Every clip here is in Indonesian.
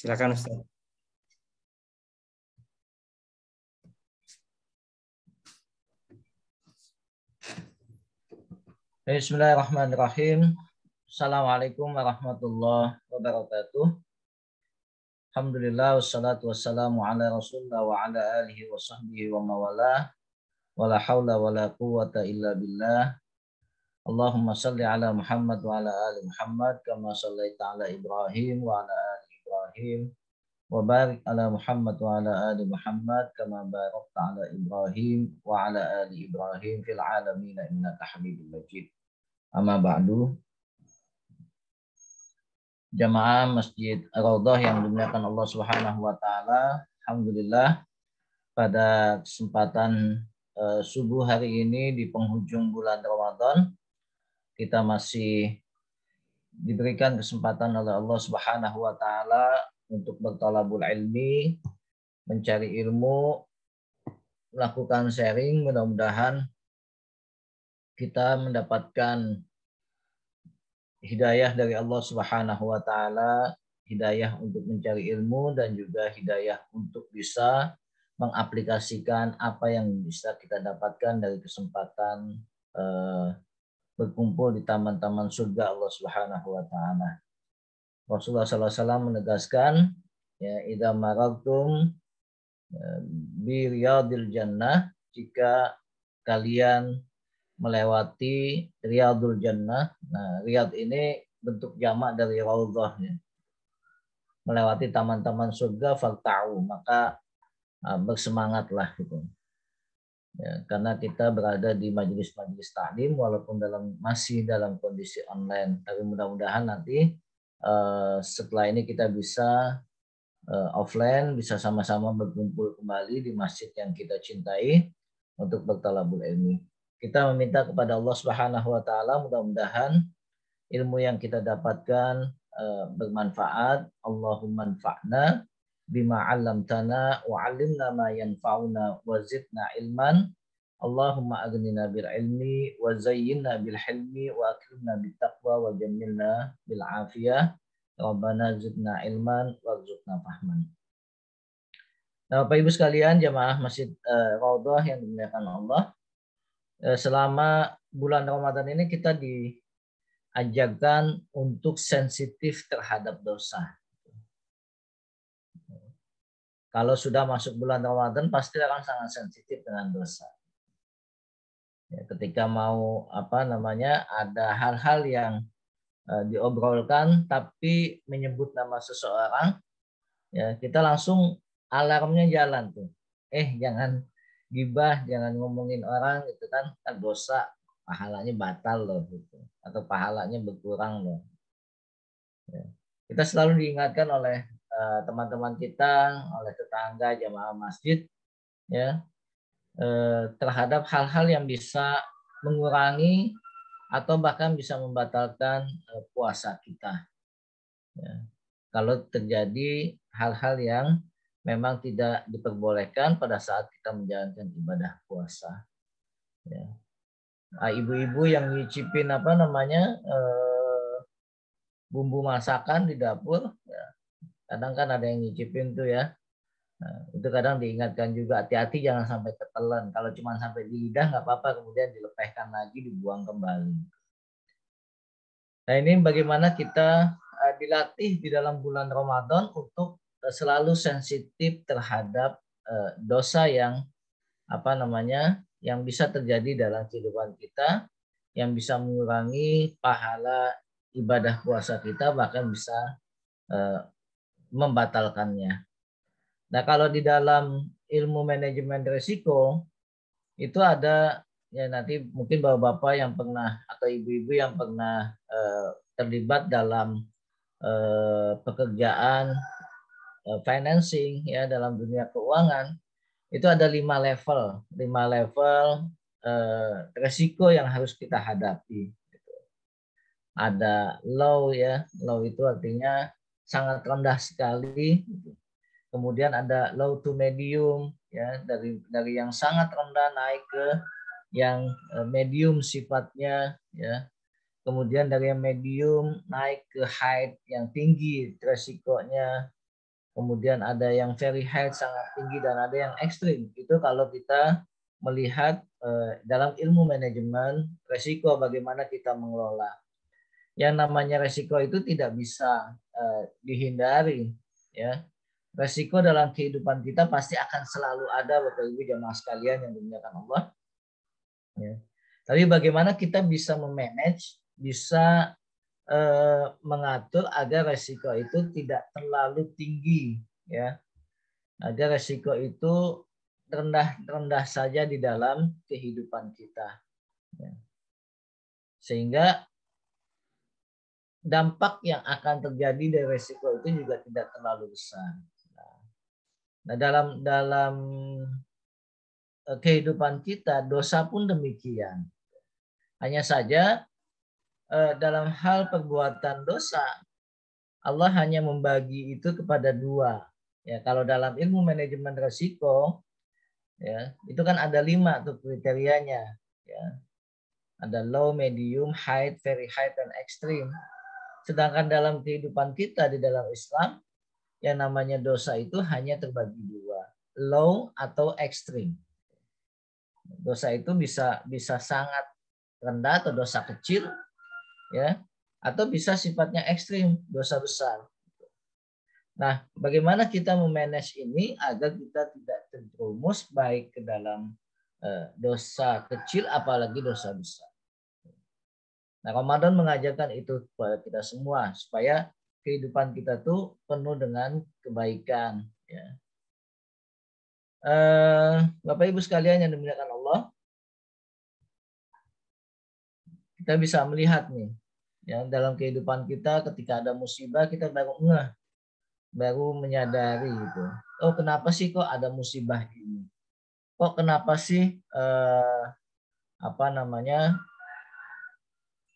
Silakan Ustaz. Bismillahirrahmanirrahim. Assalamualaikum warahmatullahi wabarakatuh. Alhamdulillah wassalatu wassalamu ala Rasulillah wa ala alihi wa sahbihi wa mawalah. Wala hawla wala quwwata illa billah. Allahumma salli ala Muhammad wa ala ali Muhammad kama sallaita ala Ibrahim wa ala ali Ibrahim. Wa barik ala Muhammad wa ala ali Muhammad kama barakta ala Ibrahim wa ala ali Ibrahim fil alamin innaka Hamidum Majid. Amma ba'du. Jamaah Masjid Raudhah yang dimuliakan Allah Subhanahu wa taala, alhamdulillah pada kesempatan subuh hari ini di penghujung bulan Ramadan kita masih diberikan kesempatan oleh Allah Subhanahu wa taala untuk berthalabul ilmi, mencari ilmu, melakukan sharing. Mudah-mudahan kita mendapatkan hidayah dari Allah Subhanahu wa taala, hidayah untuk mencari ilmu dan juga hidayah untuk bisa mengaplikasikan apa yang bisa kita dapatkan dari kesempatan berkumpul di taman-taman surga Allah Subhanahu wa taala. Rasulullah SAW menegaskan, ya, idza marartum bi riyadil jannah, jika kalian melewati Riyadul Jannah. Nah, Riyad ini bentuk jamak dari Raudhah, ya. Melewati taman-taman surga, farta'u, maka bersemangatlah gitu. Ya, karena kita berada di majelis-majelis taklim walaupun masih dalam kondisi online. Tapi mudah-mudahan nanti setelah ini kita bisa offline, bisa sama-sama berkumpul kembali di masjid yang kita cintai untuk berthalabul ilmi. Kita meminta kepada Allah Subhanahu wa taala mudah-mudahan ilmu yang kita dapatkan bermanfaat. Allahumma anfa'na bima 'allamtana wa 'allimna ma yanfa'una wa zidna ilman. Allahumma aghnina bil ilmi wa zayyinna bil hilmi wa akrimna bit taqwa wa jammilna bil afiyah. Rabbana zidna ilman warzuqna fahman. Nah, Bapak Ibu sekalian, jamaah Masjid Raudhah yang dimuliakan Allah, selama bulan Ramadan ini kita diajarkan untuk sensitif terhadap dosa. Kalau sudah masuk bulan Ramadan pasti akan sangat sensitif dengan dosa. Ya, ketika mau ada hal-hal yang diobrolkan tapi menyebut nama seseorang, ya kita langsung alarmnya jalan tuh. Jangan gibah, jangan ngomongin orang gitu kan dosa, pahalanya batal loh gitu, atau pahalanya berkurang loh. Ya. Kita selalu diingatkan oleh teman-teman kita, oleh tetangga, jamaah masjid, ya, terhadap hal-hal yang bisa mengurangi atau bahkan bisa membatalkan puasa kita. Ya. Kalau terjadi hal-hal yang memang tidak diperbolehkan pada saat kita menjalankan ibadah puasa. Ya. Ibu-ibu yang nyicipin bumbu masakan di dapur, ya. Kadang kan ada yang nyicipin tuh, ya. Nah, itu kadang diingatkan juga, hati-hati jangan sampai ketelan. Kalau cuma sampai di lidah nggak apa-apa, kemudian dilepehkan lagi, dibuang kembali. Nah, ini bagaimana kita dilatih di dalam bulan Ramadan untuk selalu sensitif terhadap dosa yang yang bisa terjadi dalam kehidupan kita, yang bisa mengurangi pahala ibadah puasa kita, bahkan bisa membatalkannya. Nah, kalau di dalam ilmu manajemen risiko itu ada, ya, nanti mungkin bapak-bapak yang pernah atau ibu-ibu yang pernah terlibat dalam pekerjaan financing, ya, dalam dunia keuangan, itu ada 5 level resiko yang harus kita hadapi. Ada low, ya, low itu artinya sangat rendah sekali. Kemudian ada low to medium, ya, dari yang sangat rendah naik ke yang medium sifatnya, ya. Kemudian dari yang medium naik ke high yang tinggi resikonya. kemudian ada yang very high sangat tinggi dan ada yang ekstrim. Itu kalau kita melihat dalam ilmu manajemen resiko bagaimana kita mengelola. Yang namanya resiko itu tidak bisa dihindari, ya. Resiko dalam kehidupan kita pasti akan selalu ada, Bapak Ibu jamaah sekalian yang dimuliakan Allah. Ya. Tapi bagaimana kita bisa memanage, bisa mengatur agar resiko itu tidak terlalu tinggi, ya, agar resiko itu rendah saja di dalam kehidupan kita, ya. Sehingga dampak yang akan terjadi dari resiko itu juga tidak terlalu besar. Nah, dalam kehidupan kita dosa pun demikian. Hanya saja dalam hal perbuatan dosa Allah hanya membagi itu kepada dua. Ya, kalau dalam ilmu manajemen risiko, ya, itu kan ada 5 tuh kriterianya. Ya. Ada low, medium, high, very high, dan extreme. Sedangkan dalam kehidupan kita di dalam Islam, yang namanya dosa itu hanya terbagi dua, low atau extreme. Dosa itu bisa sangat rendah atau dosa kecil, ya, atau bisa sifatnya ekstrim, dosa besar. Nah, bagaimana kita memanage ini agar kita tidak terjerumus baik ke dalam dosa kecil apalagi dosa besar. Nah, Ramadan mengajarkan itu kepada kita semua supaya kehidupan kita tuh penuh dengan kebaikan. Ya. Bapak Ibu sekalian yang dimuliakan Allah, kita bisa melihat nih, ya, dalam kehidupan kita ketika ada musibah kita baru menyadari itu. Oh, kenapa sih kok ada musibah ini? Kok kenapa sih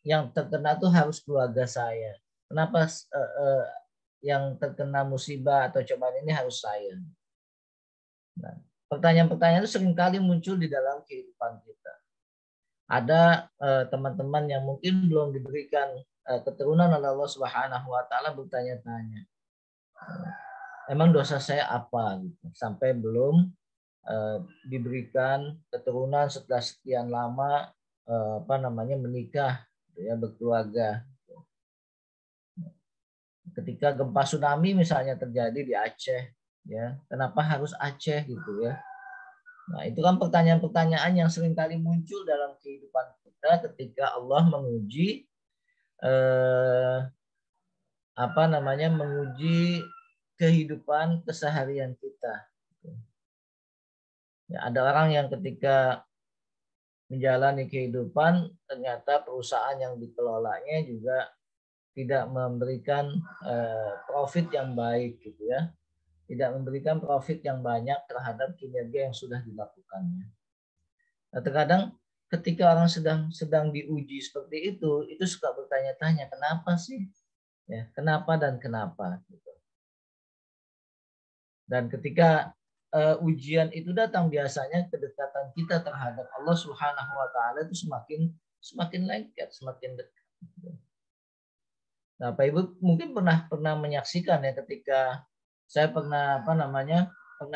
yang terkena tuh harus keluarga saya? Kenapa yang terkena musibah atau cobaan ini harus saya? Nah, pertanyaan-pertanyaan itu seringkali muncul di dalam kehidupan kita. Ada teman-teman yang mungkin belum diberikan keturunan oleh Allah Subhanahu wa taala bertanya-tanya, emang dosa saya apa gitu, sampai belum diberikan keturunan setelah sekian lama menikah, gitu ya, berkeluarga. Ketika gempa tsunami misalnya terjadi di Aceh, ya, kenapa harus Aceh gitu ya? Nah, itu kan pertanyaan-pertanyaan yang seringkali muncul dalam kehidupan kita ketika Allah menguji menguji kehidupan keseharian kita. Ya, ada orang yang ketika menjalani kehidupan ternyata perusahaan yang dikelolanya juga tidak memberikan profit yang baik gitu ya. Tidak memberikan profit yang banyak terhadap kinerja yang sudah dilakukannya. Nah, terkadang ketika orang sedang diuji seperti itu suka bertanya-tanya kenapa sih, ya, kenapa dan kenapa. Gitu. Dan ketika ujian itu datang biasanya kedekatan kita terhadap Allah Subhanahu Wa Taala itu semakin lengket, semakin dekat. Nah, Pak Ibu mungkin pernah menyaksikan ya ketika saya pernah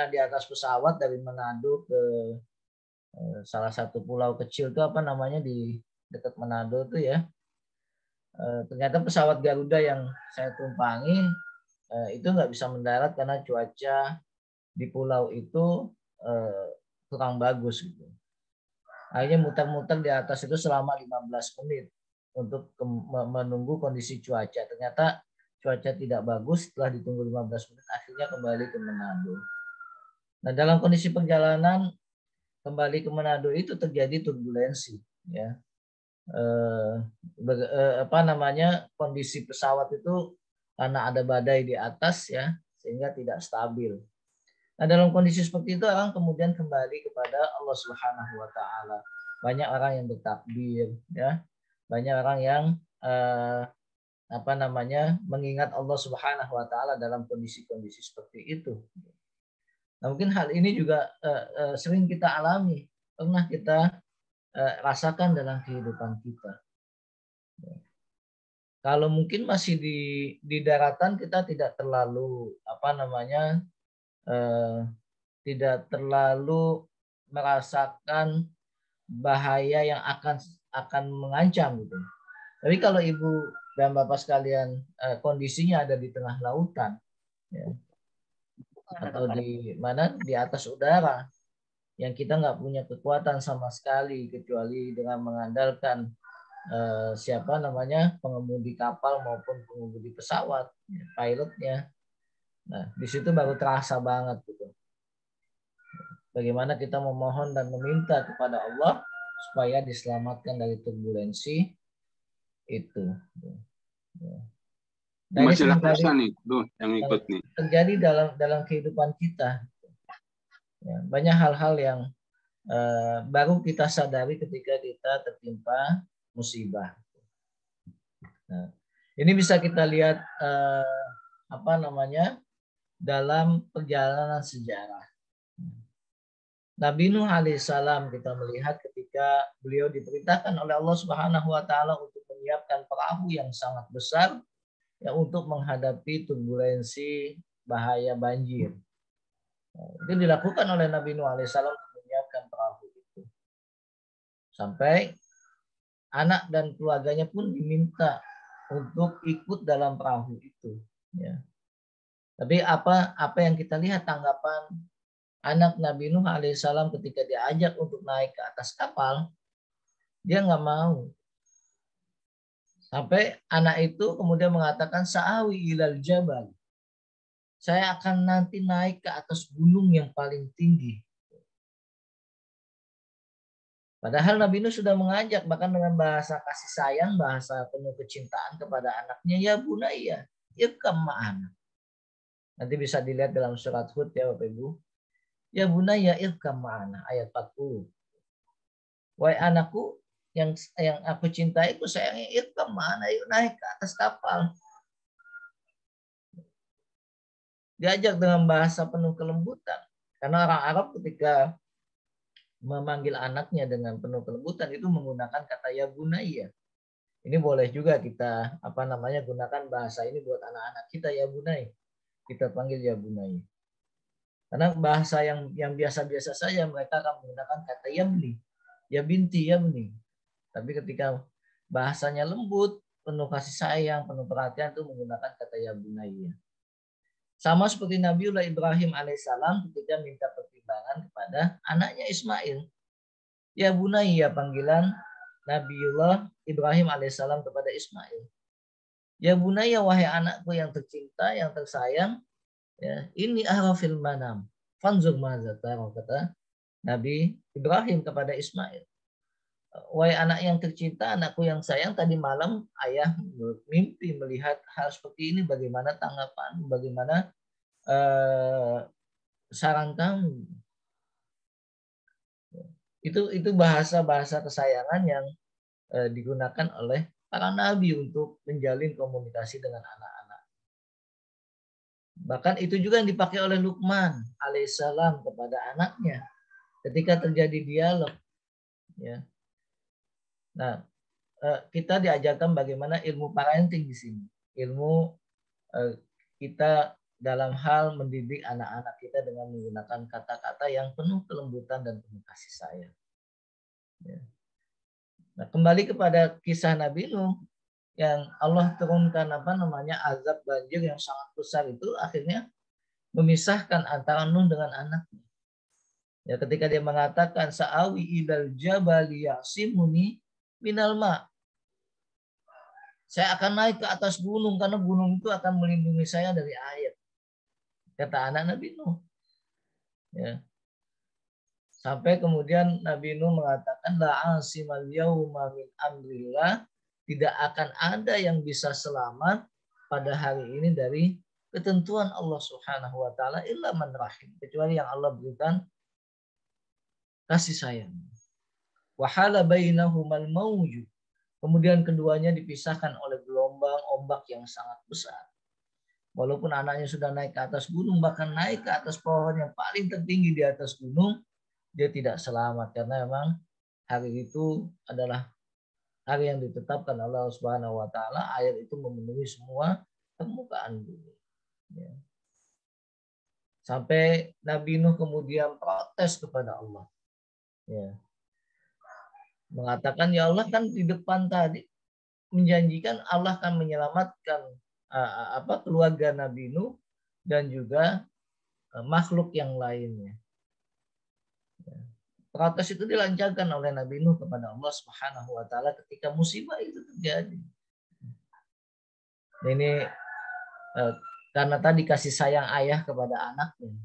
di atas pesawat dari Manado ke salah satu pulau kecil itu di dekat Manado itu ya. Ternyata pesawat Garuda yang saya tumpangi itu nggak bisa mendarat karena cuaca di pulau itu kurang bagus gitu. Akhirnya muter-muter di atas itu selama 15 menit untuk menunggu kondisi cuaca. Ternyata cuaca tidak bagus, setelah ditunggu 15 menit akhirnya kembali ke Manado. Nah, dalam kondisi perjalanan kembali ke Manado itu terjadi turbulensi, ya. Kondisi pesawat itu karena ada badai di atas ya, sehingga tidak stabil. Nah, dalam kondisi seperti itu orang kemudian kembali kepada Allah Subhanahu wa taala. Banyak orang yang bertakbir ya. Banyak orang yang mengingat Allah Subhanahu wa taala dalam kondisi-kondisi seperti itu. Nah, mungkin hal ini juga sering kita alami, pernah kita rasakan dalam kehidupan kita. Kalau mungkin masih di daratan kita tidak terlalu tidak terlalu merasakan bahaya yang akan mengancam gitu. Tapi kalau ibu dan bapak sekalian kondisinya ada di tengah lautan, ya, atau di mana di atas udara, yang kita nggak punya kekuatan sama sekali kecuali dengan mengandalkan pengemudi kapal maupun pengemudi pesawat, pilotnya. Nah, di situ baru terasa banget gitu. Bagaimana kita memohon dan meminta kepada Allah supaya diselamatkan dari turbulensi itu. Nah, ini Masih rasa nih, yang ikut nih. Terjadi dalam kehidupan kita. Ya, banyak hal-hal yang baru kita sadari ketika kita tertimpa musibah. Nah, ini bisa kita lihat dalam perjalanan sejarah. Nabi Nuh alaihissalam kita melihat ketika beliau diperintahkan oleh Allah Subhanahu wa taala untuk menyiapkan perahu yang sangat besar ya untuk menghadapi turbulensi bahaya banjir. Itu dilakukan oleh Nabi Nuh alaihissalam untuk menyiapkan perahu itu. Sampai anak dan keluarganya pun diminta untuk ikut dalam perahu itu. Ya. Tapi apa yang kita lihat tanggapan anak Nabi Nuh alaihissalam ketika diajak untuk naik ke atas kapal, dia nggak mau. Sampai anak itu kemudian mengatakan sa'awi ilal jabal. Saya akan nanti naik ke atas gunung yang paling tinggi. Padahal Nabi Nuh sudah mengajak bahkan dengan bahasa kasih sayang, bahasa penuh kecintaan kepada anaknya, ya bunayya, irkam ma'ana. Nanti bisa dilihat dalam surat Hud ya Bapak Ibu. Ya bunayya irkam ma'ana ayat 40. Wahai anakku yang aku cintai, aku sayangi, irkam ma'ana, yuk naik ke atas kapal. Diajak dengan bahasa penuh kelembutan. Karena orang Arab ketika memanggil anaknya dengan penuh kelembutan itu menggunakan kata ya bunayya. Ini boleh juga kita gunakan bahasa ini buat anak-anak kita, ya bunay. Kita panggil ya bunay. Karena bahasa yang biasa-biasa saja mereka akan menggunakan kata yabni, ya binti, yabni. Tapi ketika bahasanya lembut, penuh kasih sayang, penuh perhatian itu menggunakan kata ya bunayya. Sama seperti Nabiullah Ibrahim alaihissalam ketika minta pertimbangan kepada anaknya Ismail. Ya bunayya, panggilan Nabiullah Ibrahim alaihissalam kepada Ismail. Ya bunayya, wahai anakku yang tercinta, yang tersayang, ya, ini arafil manam. Fanzur maza tara, kata Nabi Ibrahim kepada Ismail. Wahai anak yang tercinta, anakku yang sayang, tadi malam ayah mimpi melihat hal seperti ini. Bagaimana tanggapan, bagaimana saran kamu? Itu bahasa kesayangan yang digunakan oleh para nabi untuk menjalin komunikasi dengan anak-anak. Bahkan itu juga yang dipakai oleh Luqman alaihissalam kepada anaknya ketika terjadi dialog. Ya. Nah, kita diajarkan bagaimana ilmu parenting di sini. Ilmu kita dalam hal mendidik anak-anak kita dengan menggunakan kata-kata yang penuh kelembutan dan penuh kasih sayang. Ya. Nah, kembali kepada kisah Nabi Nuh yang Allah turunkan azab banjir yang sangat besar itu akhirnya memisahkan antara Nuh dengan anaknya. Ya, ketika dia mengatakan sa'awi idal jabali yasimuni minal ma. Saya akan naik ke atas gunung karena gunung itu akan melindungi saya dari air. Kata anak Nabi Nuh. Ya. Sampai kemudian Nabi Nuh mengatakan la asimal yauma min amrillah, tidak akan ada yang bisa selamat pada hari ini dari ketentuan Allah Subhanahu wa taala illa man rahim, kecuali yang Allah berikan kasih sayang. Wa hala bainahumal mauju. Kemudian keduanya dipisahkan oleh gelombang ombak yang sangat besar. Walaupun anaknya sudah naik ke atas gunung, bahkan naik ke atas pohon yang paling tertinggi di atas gunung, dia tidak selamat karena memang hari itu adalah hari yang ditetapkan Allah Subhanahu wa taala, air itu memenuhi semua permukaan bumi. Ya. Sampai Nabi Nuh kemudian protes kepada Allah. Ya. Mengatakan, ya Allah, kan di depan tadi menjanjikan Allah akan menyelamatkan keluarga Nabi Nuh dan juga makhluk yang lainnya. Ya. Protes itu dilancarkan oleh Nabi Nuh kepada Allah Subhanahu wa taala ketika musibah itu terjadi. Ini karena tadi kasih sayang ayah kepada anaknya.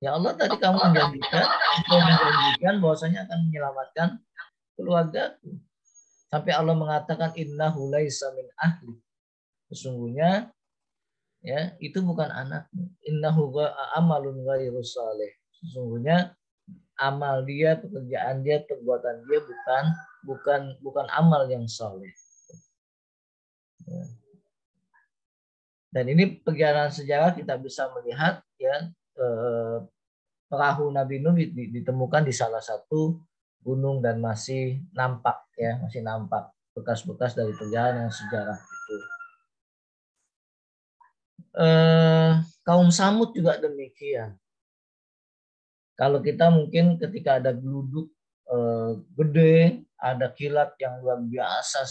Ya Allah, tadi kamu menjanjikan bahwasanya akan menyelamatkan keluargaku. Sampai Allah mengatakan innahu laisa min ahli. Sesungguhnya ya itu bukan anakmu. Innahu amalun ghairu salih. Sesungguhnya amal dia, pekerjaan dia, perbuatan dia bukan amal yang saleh. Ya. Dan ini perjalanan sejarah kita bisa melihat ya perahu Nabi Nuh ditemukan di salah satu gunung dan masih nampak bekas-bekas dari perjalanan sejarah itu. Kaum Samud juga demikian. Kalau kita mungkin ketika ada geluduk gede, ada kilat yang luar biasa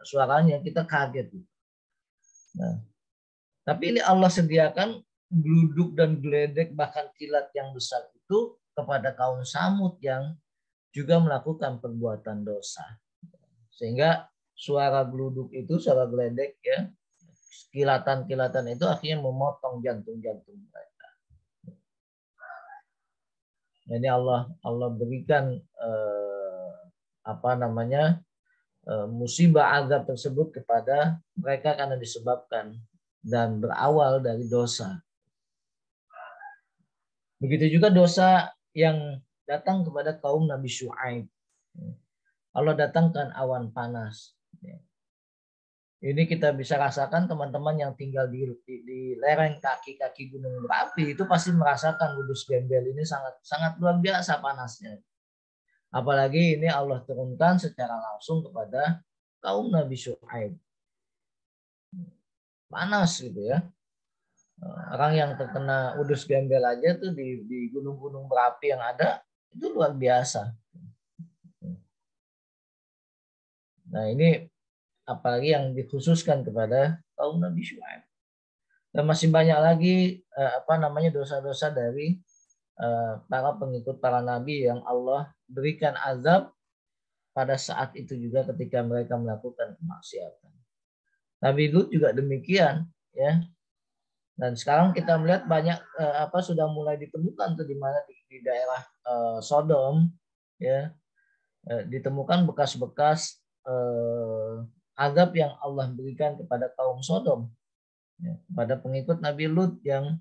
suaranya, kita kaget. Nah, tapi ini Allah sediakan geluduk dan geledek bahkan kilat yang besar itu kepada kaum Samud yang juga melakukan perbuatan dosa. Sehingga suara geluduk itu, suara geledek ya, kilatan-kilatan itu akhirnya memotong jantung-jantung mereka. Jadi Allah berikan musibah azab tersebut kepada mereka karena disebabkan dan berawal dari dosa. Begitu juga dosa yang datang kepada kaum Nabi Syuaib. Allah datangkan awan panas. Ini kita bisa rasakan, teman-teman yang tinggal di lereng kaki-kaki gunung berapi itu pasti merasakan Kudus Gembel ini sangat luar biasa panasnya. Apalagi ini Allah turunkan secara langsung kepada kaum Nabi Syuaib. Panas gitu ya. Orang yang terkena udus gembel aja tuh di gunung-gunung berapi yang ada itu luar biasa. Nah ini apalagi yang dikhususkan kepada kaum Nabi Syuaib. Dan masih banyak lagi dosa-dosa dari para pengikut para nabi yang Allah berikan azab pada saat itu juga ketika mereka melakukan kemaksiatan. Nabi Lut juga demikian ya. Dan sekarang kita melihat banyak sudah mulai ditemukan tuh di mana di daerah Sodom ya, ditemukan bekas-bekas azab yang Allah berikan kepada kaum Sodom ya, kepada pengikut Nabi Lut yang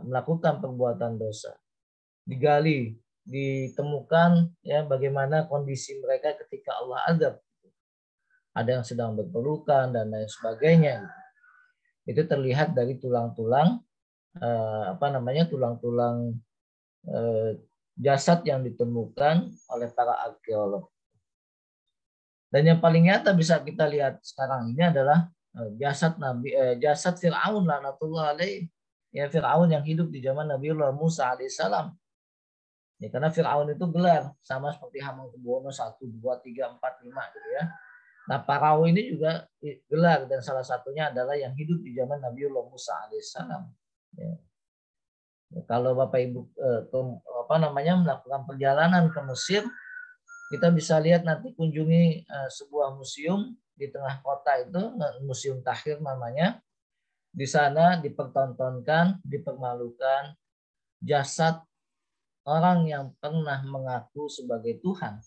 melakukan perbuatan dosa. Digali, ditemukan ya bagaimana kondisi mereka ketika Allah azab. Ada yang sedang berpelukan dan lain sebagainya. Itu terlihat dari tulang-tulang jasad yang ditemukan oleh para arkeolog. Dan yang paling nyata bisa kita lihat sekarang ini adalah jasad Fir'aun laknatullah alaih. Ya, Fir'aun yang hidup di zaman Nabiullah Musa alaihissalam. Ya, karena Fir'aun itu gelar sama seperti Hamengkubuwono 1, 2, 3, 4, 5 gitu ya. Nah, Parao ini juga gelar dan salah satunya adalah yang hidup di zaman Nabiullah Musa alaihissalam. Ya. Kalau Bapak Ibu melakukan perjalanan ke Mesir, kita bisa lihat nanti kunjungi sebuah museum di tengah kota itu, Museum Tahrir namanya. Di sana dipertontonkan, dipermalukan jasad orang yang pernah mengaku sebagai Tuhan.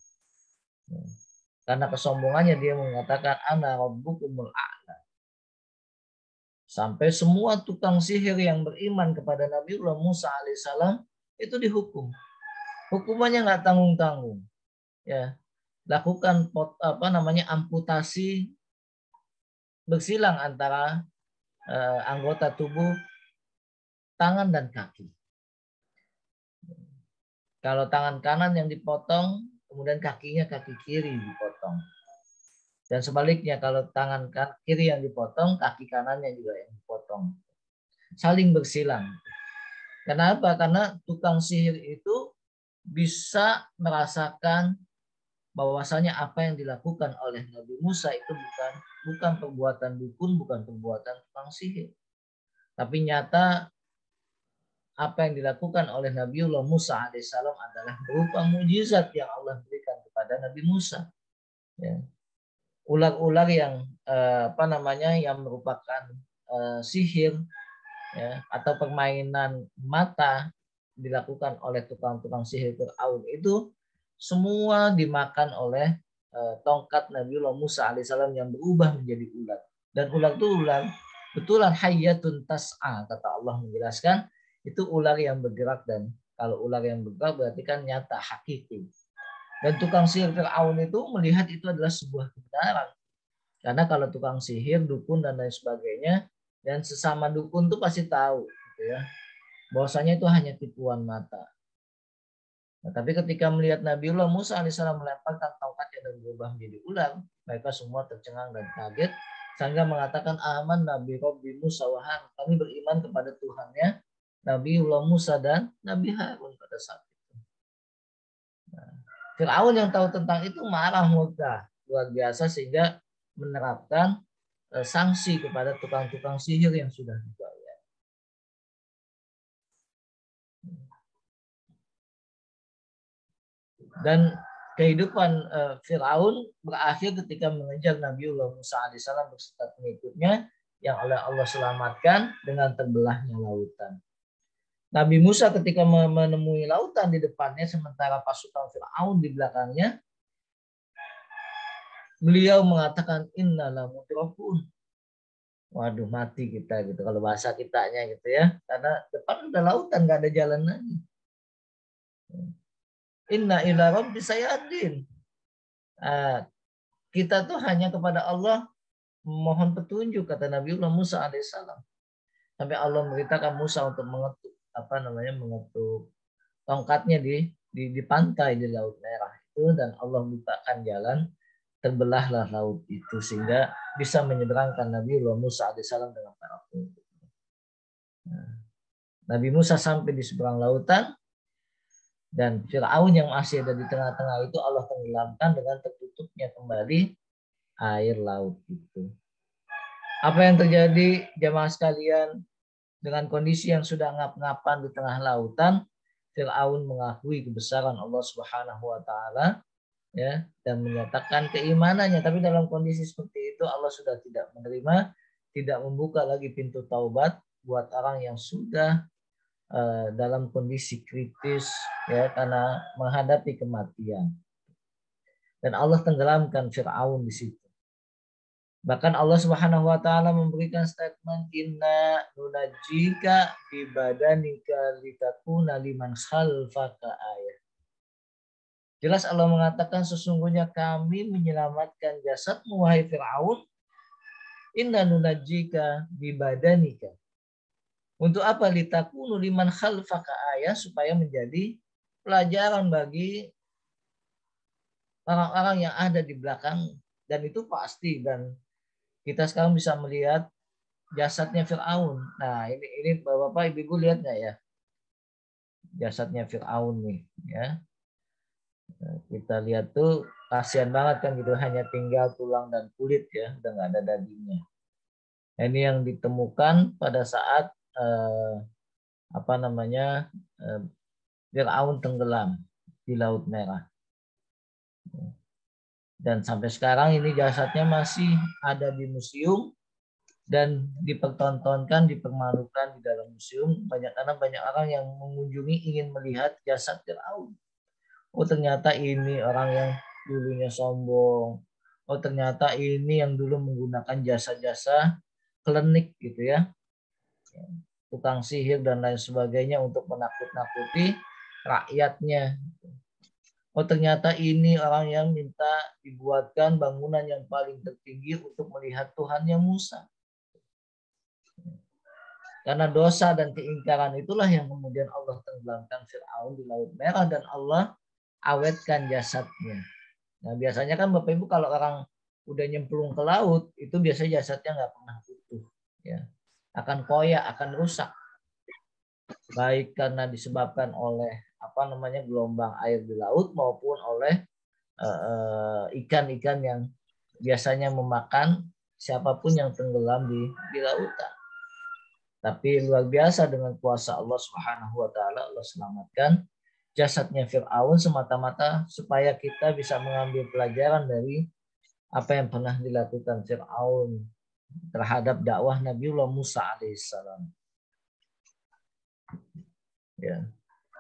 Karena kesombongannya dia mengatakan ana rabbukumul a'la. Sampai semua tukang sihir yang beriman kepada Nabiullah Musa alaihissalam itu dihukum. Hukumannya nggak tanggung-tanggung. Ya, lakukan amputasi bersilang antara anggota tubuh tangan dan kaki. Kalau tangan kanan yang dipotong, kemudian kakinya kaki kiri dipotong. Dan sebaliknya kalau tangan kiri yang dipotong, kaki kanannya juga yang dipotong. Saling bersilang. Kenapa? Karena tukang sihir itu bisa merasakan bahwasanya apa yang dilakukan oleh Nabi Musa itu bukan perbuatan dukun, bukan perbuatan tukang sihir. Tapi nyata apa yang dilakukan oleh Nabiullah Musa alaihissalam adalah berupa mujizat yang Allah berikan kepada Nabi Musa. Ya. Ular-ular yang yang merupakan sihir, ya, atau permainan mata dilakukan oleh tukang-tukang sihir Fir'aun itu semua dimakan oleh tongkat Nabiullah Musa alaihissalam yang berubah menjadi ular. Dan ular itu ular betulan hayyatun tas'a, kata Allah menjelaskan, itu ular yang bergerak, dan kalau ular yang bergerak berarti kan nyata, hakiki. Dan tukang sihir Fir'aun itu melihat itu adalah sebuah kebenaran. Karena kalau tukang sihir, dukun dan lain sebagainya, dan sesama dukun tuh pasti tahu, gitu ya, bahwasanya itu hanya tipuan mata. Nah, tapi ketika melihat Nabiullah Musa alaihissalam melemparkan tongkatnya dan berubah menjadi ular, mereka semua tercengang dan kaget sehingga mengatakan aman Nabi Rabbi Musa wa Harun, kami beriman kepada Tuhannya Nabiullah Musa dan Nabi Harun pada saat itu. Nah, Fir'aun yang tahu tentang itu marah murka luar biasa sehingga menerapkan sanksi kepada tukang-tukang sihir yang sudah dibayar. Dan kehidupan Fir'aun berakhir ketika mengejar Nabiullah Musa alaihissalam beserta pengikutnya yang oleh Allah selamatkan dengan terbelahnya lautan. Nabi Musa ketika menemui lautan di depannya sementara pasukan Fir'aun di belakangnya, beliau mengatakan inna lamudrakun. Waduh, mati kita gitu kalau bahasa kitanya gitu ya. Karena depan udah lautan, nggak ada jalan lagi. Inna ila rabbi sayadin. Kita tuh hanya kepada Allah mohon petunjuk, kata Nabiullah Musa alaihissalam. Sampai Allah memberitakan Musa untuk mengetuk mengetuk tongkatnya di pantai di Laut Merah itu, dan Allah bukakan jalan, terbelahlah laut itu sehingga bisa menyeberangkan Nabiullah Musa alaihissalam dengan para pengikutnya. Nabi Musa sampai di seberang lautan, dan Fir'aun yang masih ada di tengah-tengah itu Allah tenggelamkan dengan tertutupnya kembali air laut itu. Apa yang terjadi jamaah sekalian, dengan kondisi yang sudah ngap-ngapan di tengah lautan, Fir'aun mengakui kebesaran Allah Subhanahu wa taala, ya, dan menyatakan keimanannya. Tapi dalam kondisi seperti itu Allah sudah tidak menerima, tidak membuka lagi pintu taubat buat orang yang sudah dalam kondisi kritis, ya, karena menghadapi kematian. Dan Allah tenggelamkan Fir'aun di situ. Bahkan Allah Subhanahu wa taala memberikan statement inna nunajjika bi badanika litakuna liman khalfaka ayat. Jelas Allah mengatakan sesungguhnya kami menyelamatkan jasadmu wahai Fir'aun. Inna nunajjika bi badanika. Untuk apa? Litakunu liman khalfaka ayat, supaya menjadi pelajaran bagi orang-orang yang ada di belakang. Dan itu pasti, dan kita sekarang bisa melihat jasadnya Fir'aun. Nah, ini Bapak Ibu lihat nggak ya? Jasadnya Fir'aun nih, ya. Kita lihat tuh kasihan banget kan gitu, hanya tinggal tulang dan kulit, ya, udah nggak ada dagingnya. Nah, ini yang ditemukan pada saat Fir'aun tenggelam di Laut Merah. Dan sampai sekarang ini jasadnya masih ada di museum dan dipertontonkan, dipermalukan di dalam museum. Karena banyak orang yang mengunjungi ingin melihat jasad Fir'aun. Oh, ternyata ini orang yang dulunya sombong. Oh, ternyata ini yang dulu menggunakan jasa-jasa klinik gitu ya. Tukang sihir dan lain sebagainya untuk menakut-nakuti rakyatnya. Oh, ternyata ini orang yang minta dibuatkan bangunan yang paling tertinggi untuk melihat Tuhannya Musa. Karena dosa dan keingkaran itulah yang kemudian Allah tenggelamkan Fir'aun di Laut Merah, dan Allah awetkan jasadnya. Nah biasanya kan Bapak Ibu kalau orang udah nyemplung ke laut itu biasanya jasadnya nggak pernah utuh, ya, akan koyak, akan rusak, baik karena disebabkan oleh gelombang air di laut maupun oleh ikan-ikan yang biasanya memakan siapapun yang tenggelam di lautan. Tapi luar biasa dengan kuasa Allah Subhanahu wa taala Allah selamatkan jasadnya Firaun semata-mata supaya kita bisa mengambil pelajaran dari apa yang pernah dilakukan Firaun terhadap dakwah Nabiullah Musa alaihissalam. Ya.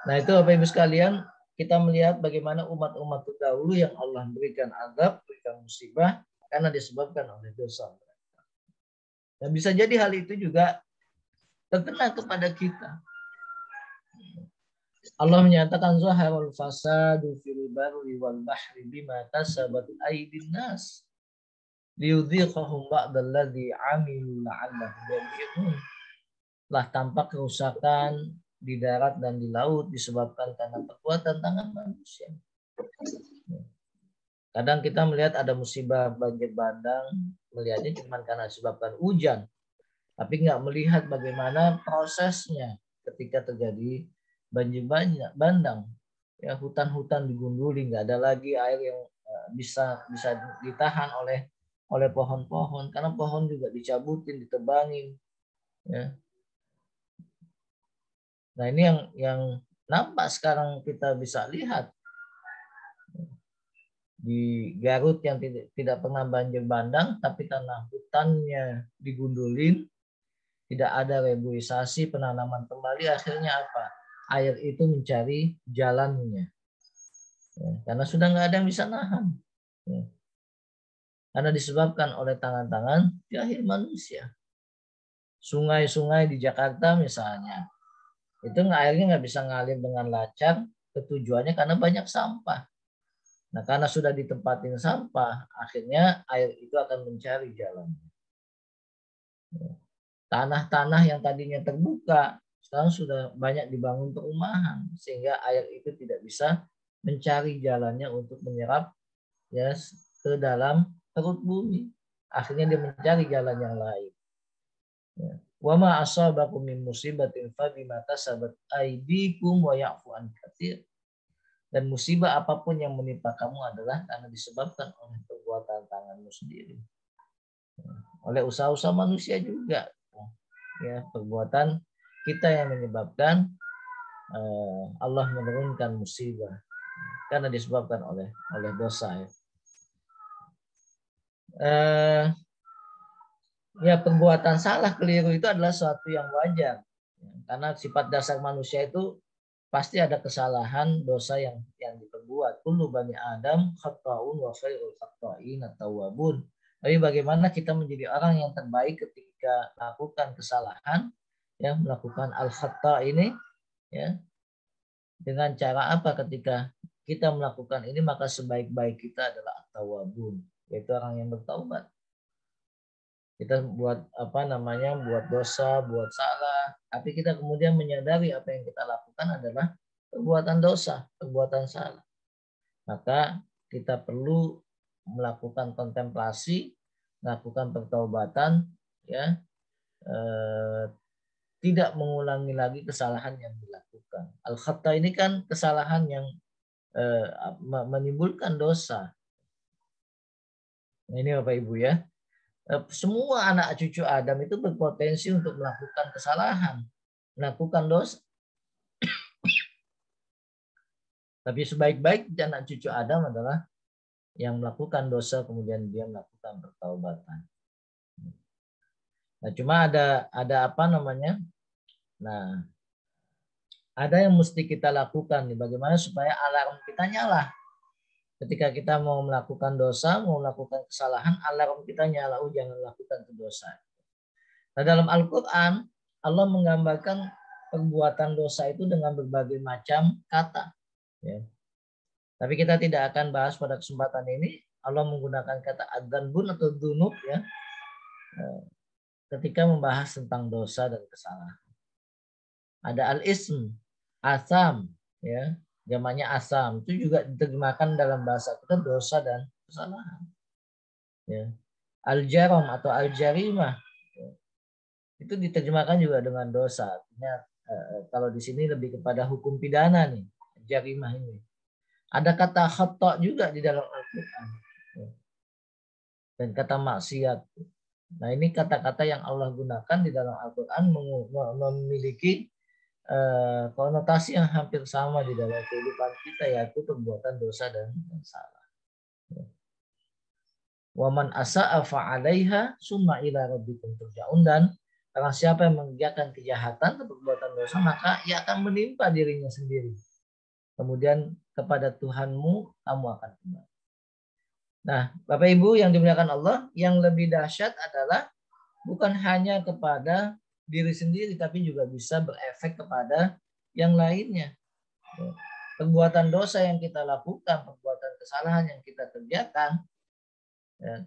Nah itu Bapak Ibu sekalian, kita melihat bagaimana umat-umat terdahulu yang Allah berikan azab, berikan musibah karena disebabkan oleh dosa mereka. Dan bisa jadi hal itu juga terkena kepada kita. Allah menyatakan zaharul fasadu fil barri wal bahri bima kasabat aydin nas liyudhiqahum ba'dalladzi 'amilu la'allahum yarji'un. Telah tampak kerusakan di darat dan di laut disebabkan karena perbuatan tangan manusia. Kadang kita melihat ada musibah banjir bandang, melihatnya cuma karena disebabkan hujan, tapi nggak melihat bagaimana prosesnya ketika terjadi banjir bandang. Ya, hutan-hutan digunduli, nggak ada lagi air yang bisa ditahan oleh pohon-pohon, karena pohon juga dicabutin, ditebangin. Ya. Nah ini yang nampak sekarang kita bisa lihat di Garut yang tidak pernah banjir bandang, tapi karena hutannya digundulin, tidak ada reboisasi, penanaman kembali, akhirnya apa? Air itu mencari jalannya, ya, karena sudah nggak ada yang bisa nahan, ya. Karena disebabkan oleh tangan-tangan jahil manusia. Sungai-sungai di Jakarta misalnya, itu airnya nggak bisa ngalir dengan lancar, ketujuannya karena banyak sampah. Nah, karena sudah ditempatin sampah, akhirnya air itu akan mencari jalan. Tanah-tanah yang tadinya terbuka, sekarang sudah banyak dibangun perumahan, sehingga air itu tidak bisa mencari jalannya untuk menyerap ya ke dalam perut bumi. Akhirnya dia mencari jalan yang lain. Wa ma asabakum min musibatin fa bima kasabat aydikum wa ya'fu an katsir. Dan musibah apapun yang menimpa kamu adalah karena disebabkan oleh perbuatan tanganmu sendiri. Oleh usaha-usaha manusia juga. Ya, perbuatan kita yang menyebabkan Allah menurunkan musibah. Karena disebabkan oleh dosa. Ya, perbuatan salah keliru itu adalah sesuatu yang wajar. Karena sifat dasar manusia itu pasti ada kesalahan dosa yang diperbuat. Kullu bani Adam khata'un wa khairul khata'in at-tawwabun. Tapi bagaimana kita menjadi orang yang terbaik ketika melakukan kesalahan, ya, melakukan al-khata' ini, ya, dengan cara apa ketika kita melakukan ini, maka sebaik-baik kita adalah at-tawwabun, yaitu orang yang bertaubat. Kita buat buat dosa, buat salah, tapi kita kemudian menyadari apa yang kita lakukan adalah perbuatan dosa, perbuatan salah. Maka kita perlu melakukan kontemplasi, melakukan pertaubatan, ya, tidak mengulangi lagi kesalahan yang dilakukan. Al-khata ini kan kesalahan yang menimbulkan dosa. Nah, ini Bapak Ibu ya. Semua anak cucu Adam itu berpotensi untuk melakukan kesalahan, melakukan dosa. Tapi sebaik-baik anak cucu Adam adalah yang melakukan dosa kemudian dia melakukan pertaubatan. Nah, cuma ada Nah, ada yang mesti kita lakukan nih, bagaimana supaya alarm kita nyala. Ketika kita mau melakukan dosa, mau melakukan kesalahan, alarm kita nyala, jangan lakukan dosa. Nah, dalam Al-Quran, Allah menggambarkan perbuatan dosa itu dengan berbagai macam kata. Ya. Tapi kita tidak akan bahas pada kesempatan ini. Allah menggunakan kata adzanbun atau dzunub, ya, ketika membahas tentang dosa dan kesalahan. Ada al-ism, asam, ya, Jamaknya asam. Itu juga diterjemahkan dalam bahasa kita dosa dan kesalahan. Ya. Al-jaram atau al-jarimah itu diterjemahkan juga dengan dosa. Artinya kalau di sini lebih kepada hukum pidana nih, jarimah ini. Ada kata khata juga di dalam Al-Quran. Dan kata maksiat. Nah ini kata-kata yang Allah gunakan di dalam Al-Quran memiliki konotasi yang hampir sama di dalam kehidupan kita, yaitu perbuatan dosa dan salah. Waman asa'a fa'alaiha summa ila rabbikum turja'un, dan karena siapa yang mengerjakan kejahatan atau perbuatan dosa, maka ia akan menimpa dirinya sendiri. Kemudian kepada Tuhanmu kamu akan kembali. Nah, Bapak Ibu yang dimuliakan Allah, yang lebih dahsyat adalah bukan hanya kepada diri sendiri, tapi juga bisa berefek kepada yang lainnya. Perbuatan dosa yang kita lakukan, perbuatan kesalahan yang kita kerjakan, ya,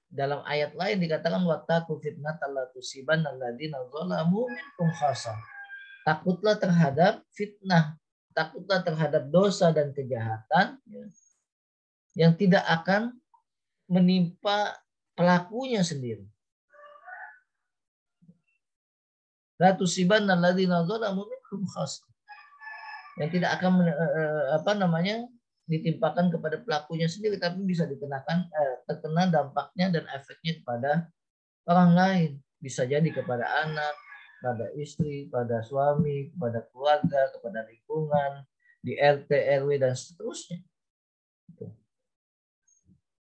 dalam ayat lain dikatakan wattaqu fitnatal la tusibanna alladziina zalamu minkum khassah. Takutlah terhadap fitnah, takutlah terhadap dosa dan kejahatan, ya, yang tidak akan menimpa pelakunya sendiri. La tusibanna alladziina zalamu minkum khassah. Yang tidak akan ditimpakan kepada pelakunya sendiri, tapi bisa dikenakan terkena dampaknya dan efeknya kepada orang lain. Bisa jadi kepada anak, pada istri, pada suami, kepada keluarga, kepada lingkungan, di RT, RW, dan seterusnya.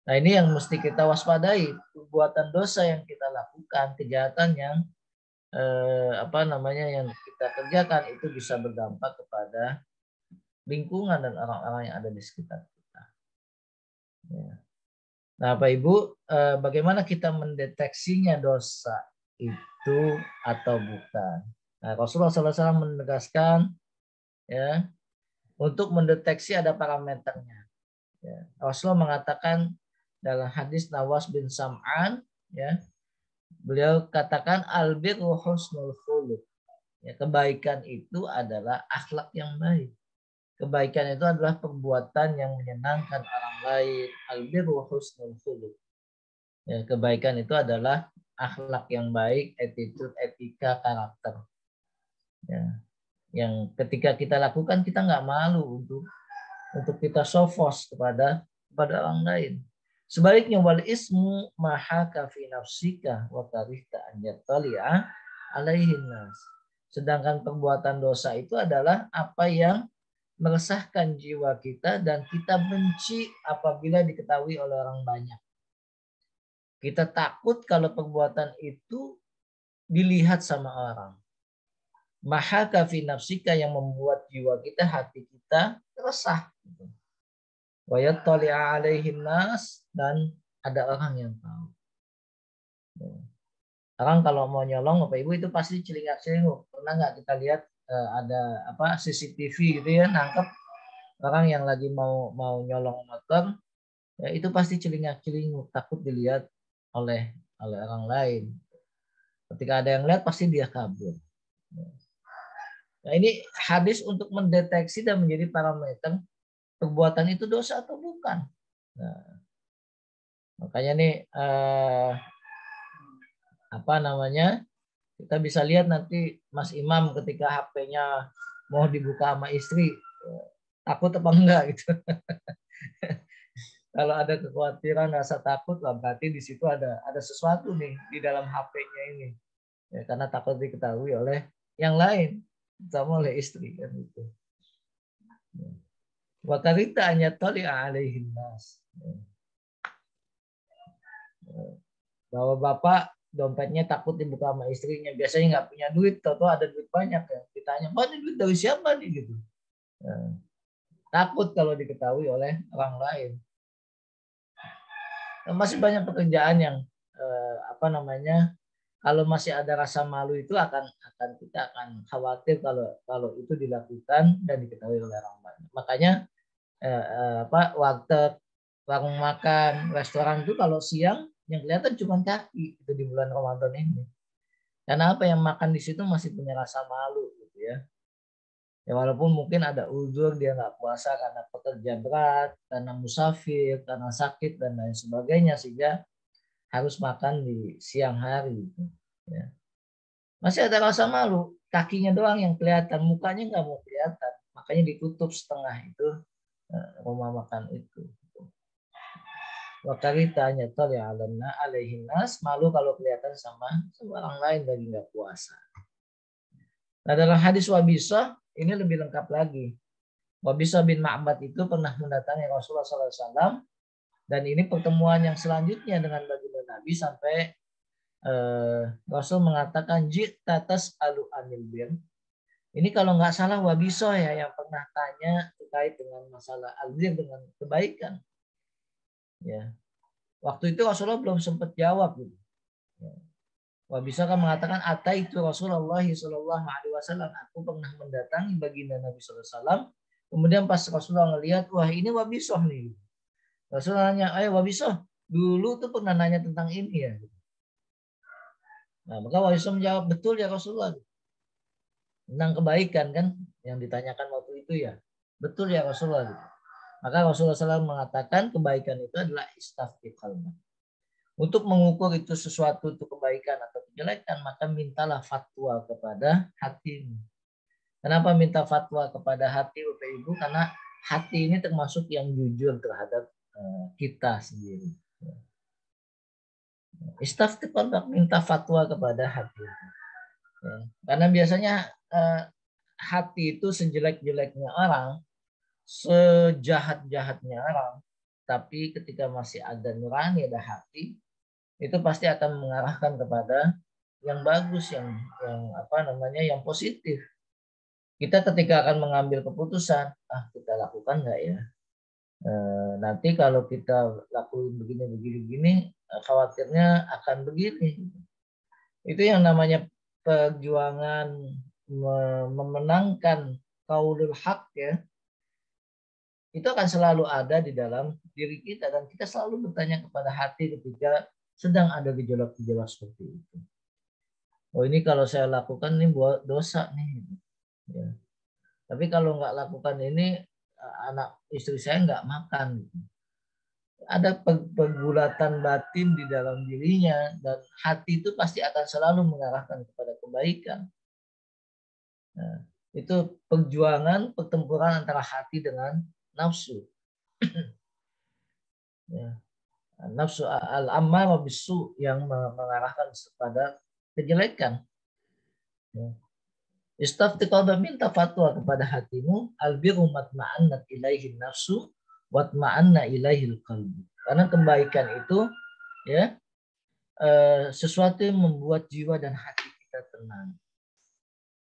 Nah ini yang mesti kita waspadai, perbuatan dosa yang kita lakukan, kejahatan yang yang kita kerjakan itu bisa berdampak kepada lingkungan dan orang-orang yang ada di sekitar kita. Ya. Nah, Pak Ibu, bagaimana kita mendeteksinya dosa itu atau bukan? Nah, Rasulullah SAW menegaskan, ya, untuk mendeteksi ada parameternya. Ya. Rasulullah mengatakan dalam hadis Nawas bin Sam'an, ya, beliau katakan albirru husnul khuluq. Ya, kebaikan itu adalah akhlak yang baik. Kebaikan itu adalah perbuatan yang menyenangkan orang lain. Albirru husnul khuluq. Ya, kebaikan itu adalah akhlak yang baik, attitude, etika, karakter. Ya, yang ketika kita lakukan kita nggak malu untuk kita sofos kepada orang lain. Sebaliknya wal ismu mahaka fi nafsika wa karihta an yattali'a alaihin nas. Sedangkan perbuatan dosa itu adalah apa yang meresahkan jiwa kita dan kita benci apabila diketahui oleh orang banyak. Kita takut kalau perbuatan itu dilihat sama orang. Mahaka fi nafsika, yang membuat jiwa kita, hati kita resah. Wa yattali'a alaihin nas, dan ada orang yang tahu. Orang kalau mau nyolong Bapak Ibu itu pasti celingak-celinguk. Pernah nggak kita lihat ada CCTV gitu ya, nangkep orang yang lagi mau nyolong motor, ya itu pasti celingak-celinguk, takut dilihat oleh orang lain. Ketika ada yang lihat pasti dia kabur. Nah ini hadis untuk mendeteksi dan menjadi parameter perbuatan itu dosa atau bukan. Nah, makanya nih kita bisa lihat nanti Mas Imam ketika HP-nya mau dibuka sama istri, takut apa enggak gitu. Kalau ada kekhawatiran, rasa takut, lah berarti di situ ada sesuatu nih di dalam HP-nya ini. Ya, karena takut diketahui oleh yang lain, sama oleh istri kan itu. Wa karita an yattali'a alaihin nas. Bahwa bapak dompetnya takut dibuka sama istrinya, biasanya nggak punya duit, tahu ada duit banyak ya, ditanya, "Pak, ini duit dari siapa nih?" gitu. Nah, takut kalau diketahui oleh orang lain. Masih banyak pekerjaan yang kalau masih ada rasa malu itu kita akan khawatir kalau itu dilakukan dan diketahui oleh orang banyak. Makanya warteg, warung makan, restoran itu kalau siang yang kelihatan cuma kaki itu di bulan Ramadan ini. Karena apa, yang makan di situ masih punya rasa malu gitu ya. Ya walaupun mungkin ada uzur dia nggak puasa karena pekerja berat, karena musafir, karena sakit dan lain sebagainya sehingga harus makan di siang hari. Gitu. Ya. Masih ada rasa malu, kakinya doang yang kelihatan, mukanya nggak mau kelihatan, makanya ditutup setengah itu rumah makan itu. Wakari tanya tol ya alamna alaihin nas, malu kalau kelihatan sama orang lain lagi nggak puasa. Nah dalam hadis Wabisah ini lebih lengkap lagi. Wabisah bin Ma'bad itu pernah mendatangi Rasulullah SAW dan ini pertemuan yang selanjutnya dengan baginda Nabi sampai Rasul mengatakan jita tas'alu anil bir. Ini kalau nggak salah Wabisah ya yang pernah tanya terkait dengan masalah albir dengan kebaikan. Ya. Waktu itu Rasulullah belum sempat jawab gitu. Ya. Wabisah kan mengatakan ataitu Rasulullah sallallahu alaihi wasallam. Aku pernah mendatangi baginda Nabi sallallahu alaihi wasallam. Kemudian pas Rasulullah ngelihat, wah ini Wabisah nih. Rasulullah nanya, ayo Wabisah, dulu tuh pernah nanya tentang ini ya. Nah, maka Wabisah menjawab, betul ya Rasulullah. Tentang kebaikan kan yang ditanyakan waktu itu ya. Betul ya Rasulullah. Maka Rasulullah SAW mengatakan kebaikan itu adalah istafti qalbak. Untuk mengukur itu sesuatu itu kebaikan atau kejelekan, maka mintalah fatwa kepada hatimu. Kenapa minta fatwa kepada hati Bapak Ibu? Karena hati ini termasuk yang jujur terhadap kita sendiri. Istafti qalbak, minta fatwa kepada hati. Karena biasanya hati itu sejelek-jeleknya orang, sejahat-jahatnya orang, tapi ketika masih ada nurani, ada hati, itu pasti akan mengarahkan kepada yang bagus, yang yang positif. Kita ketika akan mengambil keputusan, kita lakukan nggak ya? Nanti kalau kita lakuin begini, khawatirnya akan begini. Itu yang namanya perjuangan memenangkan qaulul haq ya. Itu akan selalu ada di dalam diri kita dan kita selalu bertanya kepada hati ketika sedang ada gejolak-gejolak seperti itu. Oh ini kalau saya lakukan ini buat dosa nih. Ya. Tapi kalau nggak lakukan ini anak istri saya nggak makan. Ada pergulatan batin di dalam dirinya dan hati itu pasti akan selalu mengarahkan kepada kebaikan. Nah, itu perjuangan pertempuran antara hati dengan nafsu. Ya. Nafsu al-ammarah bisu yang mengarahkan kepada kejelekan. Ya. Istafti qalbak, minta fatwa kepada hatimu, albiru matma'annat ilaihi nafsu watma'anna ilaihil qalbu. Karena kebaikan itu ya sesuatu yang membuat jiwa dan hati kita tenang.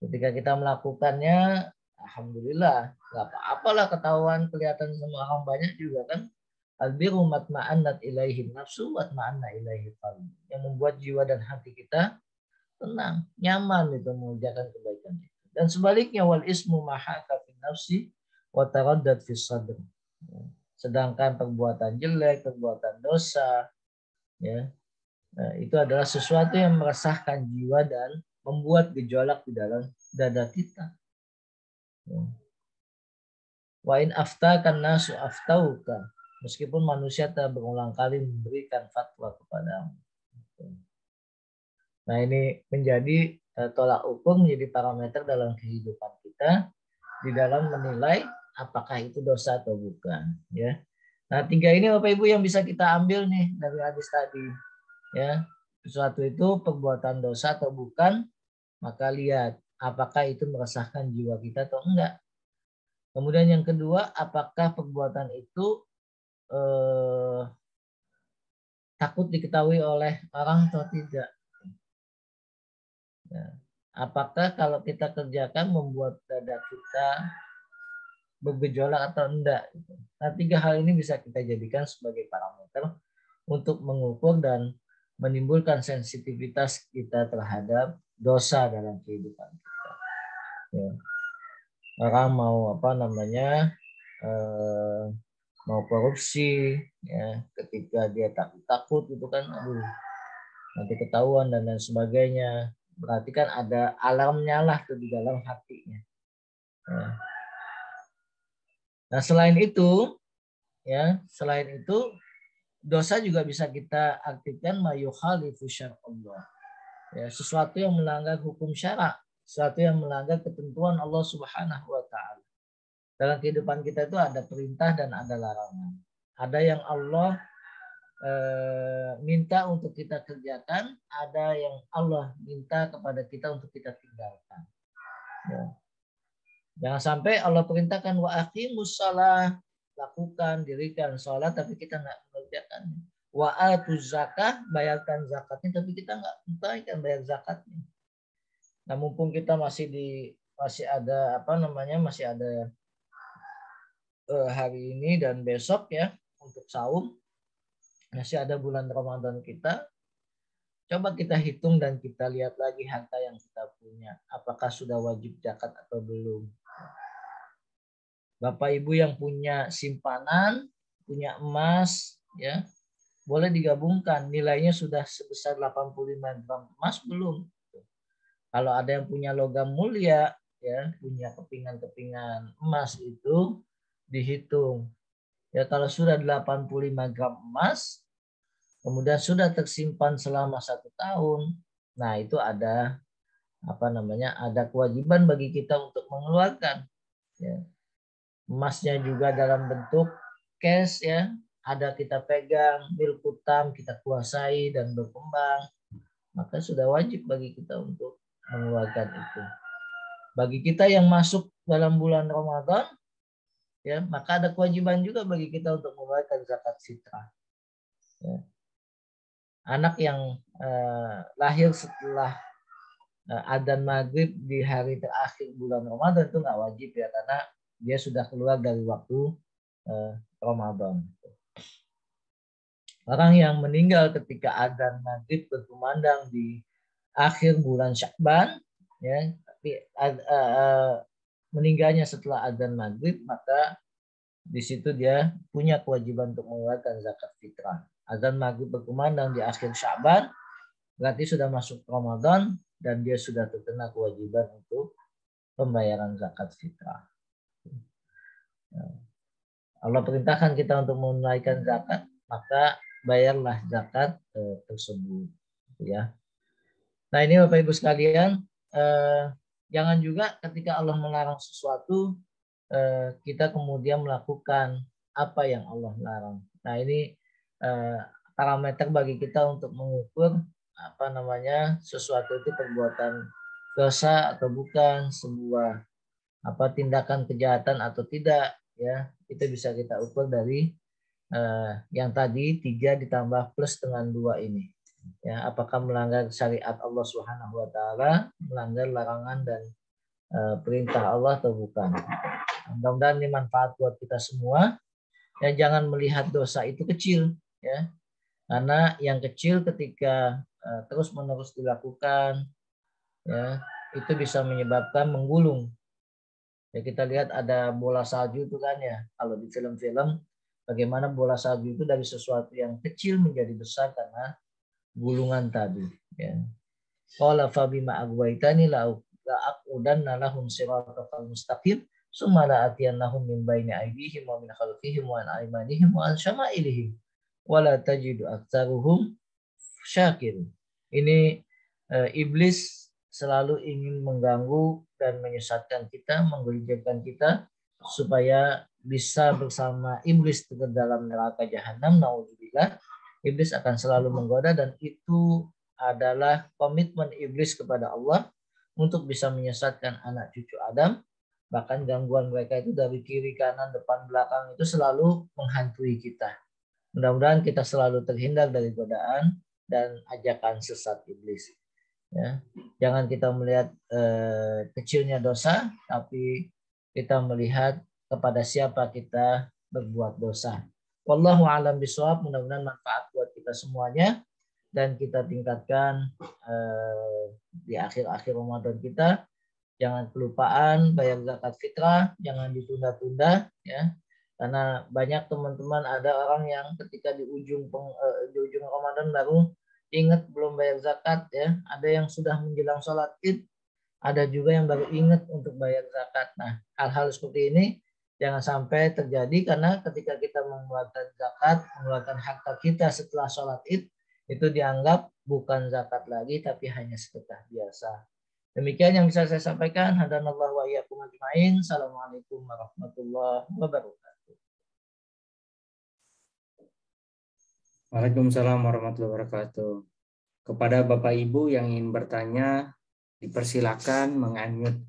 Ketika kita melakukannya, alhamdulillah, nggak apa-apalah ketahuan kelihatan sama orang banyak juga kan. Albiru matma'annat ilaihi nafsu watma'anna ilaihi qalbu. Yang membuat jiwa dan hati kita tenang, nyaman itu mengerjakan kebaikan itu. Dan sebaliknya wal ismu mahaka fi nafsi wa taraddad fi sadr. Sedangkan perbuatan jelek, perbuatan dosa ya, itu adalah sesuatu yang meresahkan jiwa dan membuat gejolak di dalam dada kita. Wa in aftakan nasu aftauka. Meskipun manusia telah berulang kali memberikan fatwa kepadamu. Nah ini menjadi tolak ukur, menjadi parameter dalam kehidupan kita di dalam menilai apakah itu dosa atau bukan. Ya. Nah 3 ini Bapak Ibu yang bisa kita ambil nih dari hadis tadi. Ya, sesuatu itu perbuatan dosa atau bukan, maka lihat apakah itu meresahkan jiwa kita atau enggak. Kemudian yang kedua, apakah perbuatan itu takut diketahui oleh orang atau tidak. Ya. Apakah kalau kita kerjakan membuat dada kita bergejolak atau enggak. Nah 3 hal ini bisa kita jadikan sebagai parameter untuk mengukur dan menimbulkan sensitivitas kita terhadap dosa dalam kehidupan kita. Ya. Orang mau mau korupsi, ya, ketika dia takut itu kan, nanti ketahuan dan lain sebagainya. Berarti kan ada alarmnya lah tuh di dalam hatinya. Nah, selain itu dosa juga bisa kita artikan mayukhalifu syar'allah. Ya, sesuatu yang melanggar hukum syara, sesuatu yang melanggar ketentuan Allah Subhanahu wa taala. Dalam kehidupan kita itu ada perintah dan ada larangan. Ada yang Allah minta untuk kita kerjakan, ada yang Allah minta kepada kita untuk kita tinggalkan. Ya. Jangan sampai Allah perintahkan wa aqimus shalah, lakukan, dirikan sholat, tapi kita nggak mengerjakannya. Wa atuz zakah, bayarkan zakatnya, tapi kita nggak menunaikan bayar zakatnya. Nah, mumpung kita masih ada hari ini dan besok ya untuk saum, masih ada bulan Ramadan kita. Coba kita hitung dan kita lihat lagi harta yang kita punya, apakah sudah wajib zakat atau belum. Bapak Ibu yang punya simpanan, punya emas, ya boleh digabungkan. Nilainya sudah sebesar 85 gram emas belum? Kalau ada yang punya logam mulia, ya punya kepingan-kepingan emas itu dihitung. Ya kalau sudah 85 gram emas, kemudian sudah tersimpan selama 1 tahun, nah itu ada ada kewajiban bagi kita untuk mengeluarkan. Ya. Emasnya juga dalam bentuk cash ya, ada kita pegang, milk utama kita kuasai dan berkembang, maka sudah wajib bagi kita untuk mengeluarkan itu. Bagi kita yang masuk dalam bulan Ramadan, ya maka ada kewajiban juga bagi kita untuk mengeluarkan zakat fitrah. Ya. Anak yang lahir setelah adzan maghrib di hari terakhir bulan Ramadan itu nggak wajib ya, karena dia sudah keluar dari waktu Ramadan. Orang yang meninggal ketika adzan maghrib berkumandang di akhir bulan Sya'ban, ya, tapi meninggalnya setelah adzan maghrib, maka di situ dia punya kewajiban untuk mengeluarkan zakat fitrah. Adzan maghrib berkumandang di akhir Sya'ban, berarti sudah masuk Ramadan dan dia sudah terkena kewajiban untuk pembayaran zakat fitrah. Allah perintahkan kita untuk menunaikan zakat, maka bayarlah zakat tersebut, ya. Nah ini Bapak Ibu sekalian, jangan juga ketika Allah melarang sesuatu kita kemudian melakukan apa yang Allah larang. Nah ini parameter bagi kita untuk mengukur sesuatu itu perbuatan dosa atau bukan, sebuah tindakan kejahatan atau tidak, ya itu bisa kita ukur dari yang tadi 3 ditambah plus dengan 2 ini, ya apakah melanggar syariat Allah Subhanahu wa taala, melanggar larangan dan perintah Allah atau bukan. Mudah-mudahan ini manfaat buat kita semua. Ya jangan melihat dosa itu kecil, ya karena yang kecil ketika terus-menerus dilakukan, ya itu bisa menyebabkan menggulung. Ya kita lihat ada bola salju itu kan ya, kalau di film-film bagaimana bola salju itu dari sesuatu yang kecil menjadi besar karena gulungan tadi, ya. Qala fa bima aghwaytani la aqudanna lahum siratal mustaqim summa la atiyannahum min baini aydihim wa min khalfihim wa an aymanihim wa an syama'ilihim wa la tajidu aktsaruhum syakirin. Ini iblis selalu ingin mengganggu dan menyesatkan kita, menggelincirkan kita supaya bisa bersama iblis ke dalam neraka jahanam. Naudzubillah. Iblis akan selalu menggoda dan itu adalah komitmen iblis kepada Allah untuk bisa menyesatkan anak cucu Adam. Bahkan gangguan mereka itu dari kiri, kanan, depan, belakang itu selalu menghantui kita. Mudah-mudahan kita selalu terhindar dari godaan dan ajakan sesat iblis. Ya. Jangan kita melihat kecilnya dosa, tapi kita melihat kepada siapa kita berbuat dosa. Wallahu a'lam bishawab. Mudah-mudahan manfaat buat kita semuanya dan kita tingkatkan di akhir-akhir Ramadan kita. Jangan kelupaan bayar zakat fitrah, jangan ditunda-tunda, ya. Karena banyak teman-teman, ada orang yang ketika di ujung Ramadan baru ingat belum bayar zakat, ya. Ada yang sudah menjelang sholat Id Ada juga yang baru ingat untuk bayar zakat. Nah, hal-hal seperti ini jangan sampai terjadi, karena ketika kita mengeluarkan zakat, mengeluarkan harta kita setelah sholat id, itu dianggap bukan zakat lagi, tapi hanya sedekah biasa. Demikian yang bisa saya sampaikan. Hadanallahu wa iyyakum ajmain. Assalamualaikum warahmatullahi wabarakatuh. Waalaikumsalam warahmatullahi wabarakatuh. Kepada Bapak Ibu yang ingin bertanya, dipersilakan mengunmute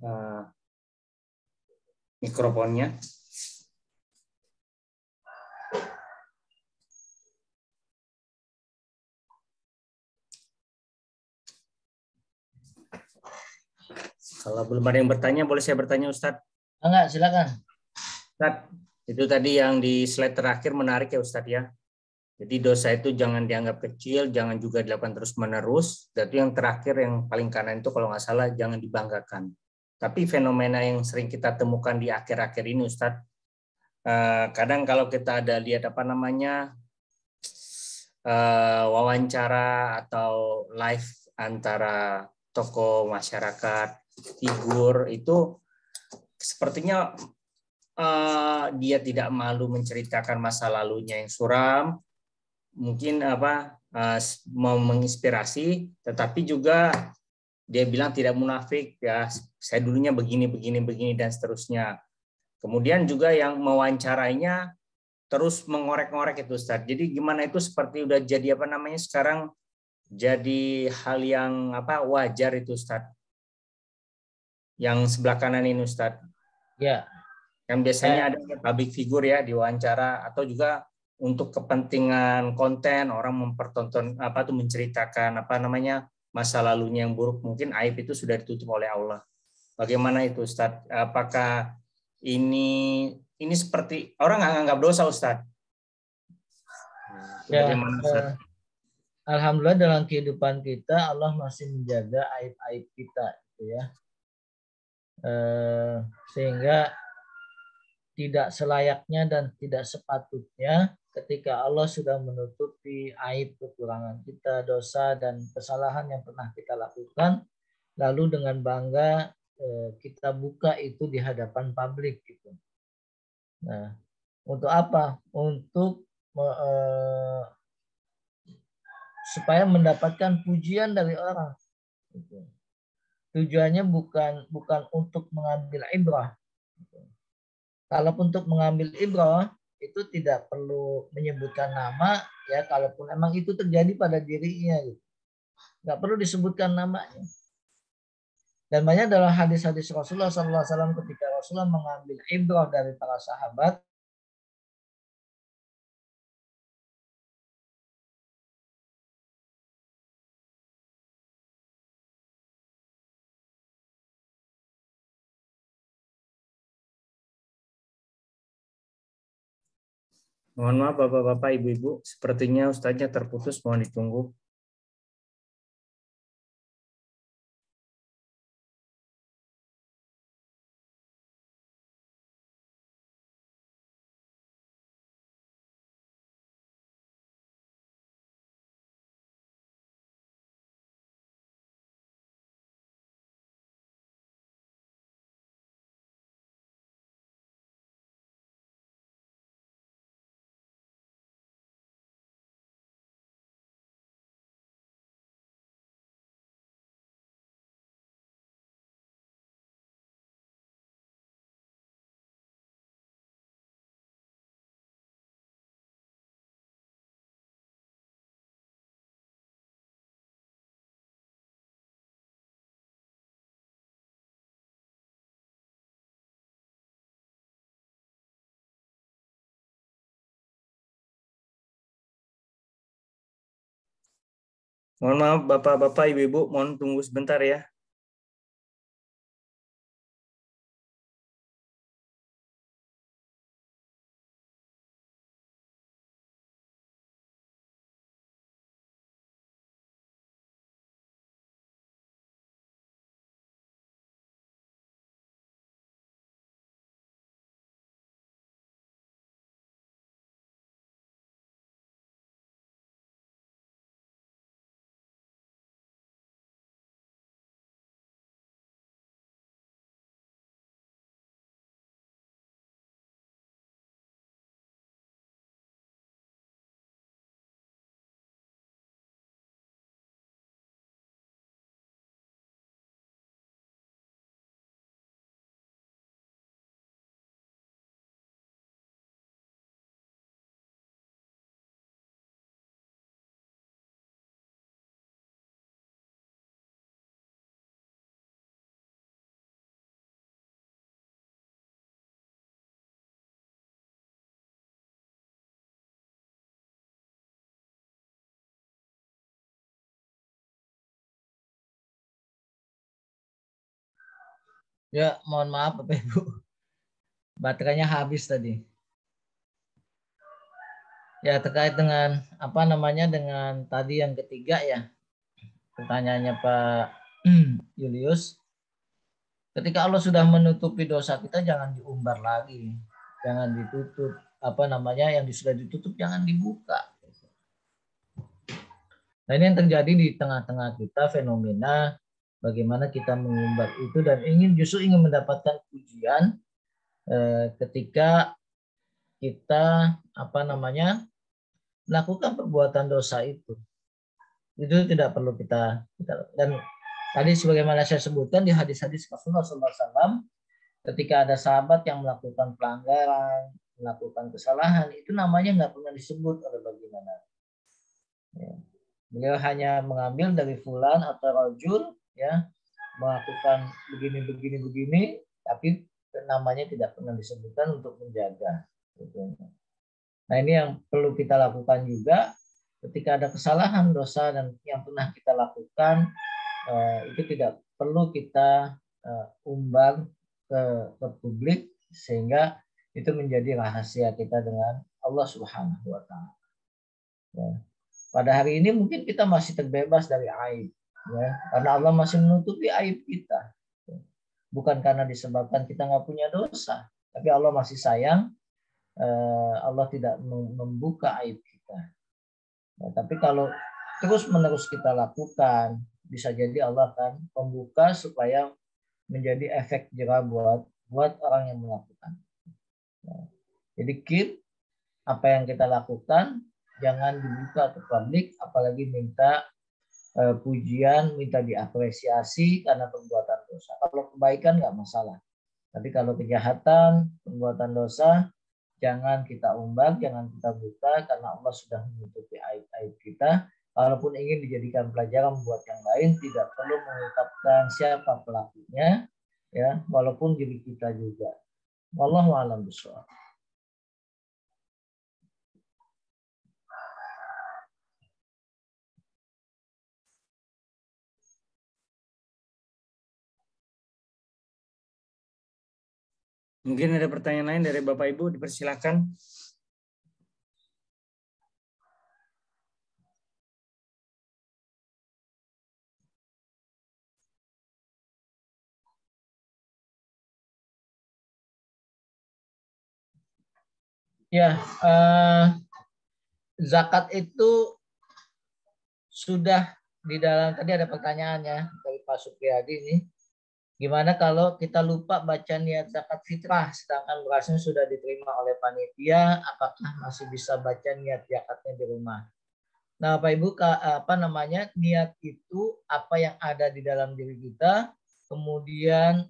mikrofonnya. Kalau belum ada yang bertanya, boleh saya bertanya, Ustadz? Enggak, silakan. Ustadz, itu tadi yang di slide terakhir menarik ya, Ustadz ya. Jadi dosa itu jangan dianggap kecil, jangan juga dilakukan terus-menerus. Dan itu yang terakhir, yang paling kanan itu kalau nggak salah, jangan dibanggakan. Tapi fenomena yang sering kita temukan di akhir-akhir ini, Ustadz, kadang kalau kita ada lihat wawancara atau live antara tokoh masyarakat, figur, itu sepertinya dia tidak malu menceritakan masa lalunya yang suram, mungkin mau menginspirasi, tetapi juga dia bilang tidak munafik, ya saya dulunya begini dan seterusnya. Kemudian juga yang mewawancarainya terus mengorek-ngorek itu, Ustadz. Jadi gimana itu, seperti udah jadi sekarang jadi hal yang wajar itu, Ustadz. Yang sebelah kanan ini, Ustadz. Ya. Yang biasanya ada public figure ya diwawancara, atau juga untuk kepentingan konten orang mempertonton menceritakan masa lalunya yang buruk, mungkin aib itu sudah ditutup oleh Allah. Bagaimana itu, Ustadz? Apakah ini seperti orang nggak anggap dosa, Ustadz? Ya, bagaimana, Ustadz? Alhamdulillah dalam kehidupan kita Allah masih menjaga aib-aib kita, gitu ya. Sehingga tidak selayaknya dan tidak sepatutnya ketika Allah sudah menutupi aib, kekurangan kita, dosa dan kesalahan yang pernah kita lakukan, lalu dengan bangga kita buka itu di hadapan publik gitu. Nah, untuk apa? Untuk supaya mendapatkan pujian dari orang. Gitu. Tujuannya bukan untuk mengambil ibrah. Gitu. Kalau untuk mengambil ibrah itu tidak perlu menyebutkan nama, ya kalaupun emang itu terjadi pada dirinya, gitu. Nggak perlu disebutkan namanya. Dan banyak dalam hadis-hadis Rasulullah SAW ketika Rasulullah mengambil ibrah dari para sahabat, Mohon maaf Bapak-bapak, Ibu-ibu, sepertinya Ustaznya terputus, mohon ditunggu. Mohon maaf Bapak-bapak, Ibu-ibu, mohon tunggu sebentar ya. Ya, mohon maaf Bapak Ibu. Baterainya habis tadi. Ya, terkait dengan apa namanya dengan tadi yang ketiga ya. Pertanyaannya Pak Julius. Ketika Allah sudah menutupi dosa kita jangan diumbar lagi. Jangan ditutup. Apa namanya yang sudah ditutup jangan dibuka. Nah, ini yang terjadi di tengah-tengah kita fenomena bagaimana kita mengumbar itu dan justru ingin mendapatkan pujian ketika kita apa namanya melakukan perbuatan dosa itu tidak perlu kita dan tadi sebagaimana saya sebutkan di hadis-hadis Rasulullah SAW ketika ada sahabat yang melakukan pelanggaran melakukan kesalahan itu namanya nggak pernah disebut oleh bagaimana ya. Beliau hanya mengambil dari fulan atau rajul ya melakukan begini tapi namanya tidak pernah disebutkan untuk menjaga. Nah ini yang perlu kita lakukan juga ketika ada kesalahan dosa dan yang pernah kita lakukan itu tidak perlu kita umbar ke publik sehingga itu menjadi rahasia kita dengan Allah Subhanahu wa taala. Ya. Pada hari ini mungkin kita masih terbebas dari aib ya karena Allah masih menutupi aib kita. Bukan karena disebabkan kita nggak punya dosa, tapi Allah masih sayang. Allah tidak membuka aib kita. Nah, tapi kalau terus-menerus kita lakukan, bisa jadi Allah akan membuka supaya menjadi efek jerah buat orang yang melakukan. Nah, jadi keep apa yang kita lakukan jangan dibuka ke publik, apalagi minta pujian, minta diapresiasi karena perbuatan dosa. Kalau kebaikan nggak masalah, tapi kalau kejahatan, perbuatan dosa jangan kita umbar, jangan kita buka karena Allah sudah menutupi aib-aib kita. Walaupun ingin dijadikan pelajaran buat yang lain, tidak perlu mengungkapkan siapa pelakunya, ya, walaupun diri kita juga. Wallahu a'lam bishawab. Mungkin ada pertanyaan lain dari Bapak Ibu, dipersilakan. Ya, zakat itu sudah di dalam, tadi ada pertanyaannya dari Pak Supriyadi ini. Gimana kalau kita lupa baca niat zakat fitrah sedangkan berasnya sudah diterima oleh panitia, apakah masih bisa baca niat zakatnya di rumah? Nah, Pak Ibu, apa namanya? Niat itu apa yang ada di dalam diri kita, kemudian